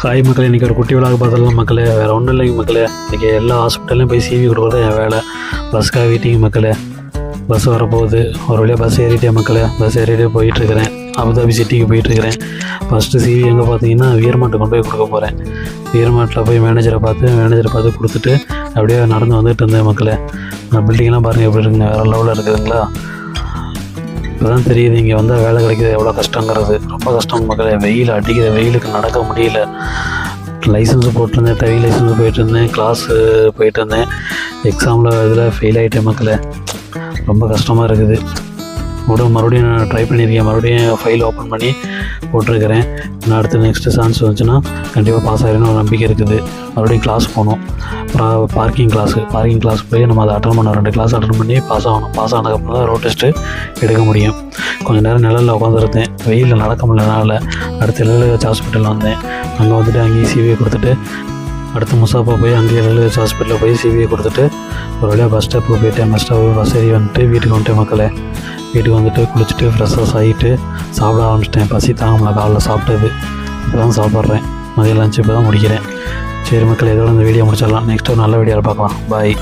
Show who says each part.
Speaker 1: Hi மக்களே, இன்றைக்கி ஒரு குட்டி விழாவுக்கு பார்த்தலாம் மக்களே. வேறு ஒன்றும் இல்லைங்க மக்களே. இன்றைக்கி எல்லா ஹாஸ்பிட்டல்லையும் போய் சிவி கொடுக்குறது என் வேலை. பஸ்ஸுக்காக வெயிட்டிங்க மக்களே. பஸ் வரப்போகுது. ஒரு வழியாக பஸ் ஏறிட்டேன் மக்களே. பஸ் ஏறிட்டே போயிட்டுருக்கிறேன். அபுதாபி சிட்டிக்கு போயிட்டுருக்கிறேன். ஃபஸ்ட்டு சிவி எங்கே பார்த்தீங்கன்னா வீரமாட்டை கொண்டு போய் கொடுக்க போகிறேன். வீரமாட்டில் போய் மேனேஜரை பார்த்து கொடுத்துட்டு அப்படியே நடந்து வந்துட்டு இருந்தேன் மக்களே. அந்த பில்டிங்லாம் பாருங்கள் எப்படி இருக்குங்க, வேறு லெவலில் இருக்குதுங்களா. இப்போ தான் தெரியுது இங்கே வந்தால் வேலை கிடைக்கிது எவ்வளோ கஷ்டங்கிறது. ரொம்ப கஷ்டம் மக்களே. வெயில் அடிக்கிற வெயிலுக்கு நடக்க முடியல. லைசன்ஸு போட்டிருந்தேன், டிரைவிங் லைசன்ஸு போயிட்டுருந்தேன், கிளாஸு போயிட்டு இருந்தேன். எக்ஸாமில் இதில் ஃபெயில் ஆகிட்டேன் மக்களே. ரொம்ப கஷ்டமாக இருக்குது. மறுபடியும் நான் ட்ரை பண்ணியிருக்கேன். மறுபடியும் ஃபைல் ஓப்பன் பண்ணி போட்டிருக்கிறேன். நான் அடுத்து நெக்ஸ்ட்டு சான்ஸ் வந்துச்சுன்னா கண்டிப்பாக பாஸ் ஆகிடணும் ஒரு நம்பிக்கை இருக்குது. மறுபடியும் கிளாஸ் போகணும். அப்புறம் பார்க்கிங் கிளாஸ் போய் நம்ம அதை அட்டன் பண்ண 2 கிளாஸ் அட்டன் பண்ணி பாஸ் ஆகணும். பாஸ் ஆனதுக்கப்புறம் தான் ரோட் டெஸ்ட்டு எடுக்க முடியும். கொஞ்சம் நேரம் நிழலில் உட்காந்துருந்தேன். வெயிலில் நடக்க முடியலனால அடுத்து LLH ஹாஸ்பிட்டலில் வந்தேன். அங்கே வந்துட்டு அங்கேயும் சிவியை கொடுத்துட்டு அடுத்து முசாஃபா போய் அங்கேயே LLH ஹாஸ்பிட்டலில் போய் சிவியை கொடுத்துட்டு ஒரு வழியாக பஸ் ஸ்டாப்புக்கு போயிட்டேன். பஸ் ஏறி வந்துட்டு வீட்டுக்கு வந்துட்டேன் மக்களே. வீட்டுக்கு வந்துட்டு குளிச்சுட்டு ஃப்ரெஷ்ஷாக ஆகிட்டு சாப்பிட ஆரம்பிச்சிட்டேன். பசி தாங்க முடியல. காலைல சாப்பிட்டது இப்போ தான் சாப்பிட்றேன். மதியம் லஞ்சு இப்போ தான் முடிக்கிறேன். சரி மக்கள், இதோட இந்த வீடியோ முடிச்சிடலாம். நெக்ஸ்ட் ஒரு நல்ல வீடியோவில் பார்க்கலாம். பாய்.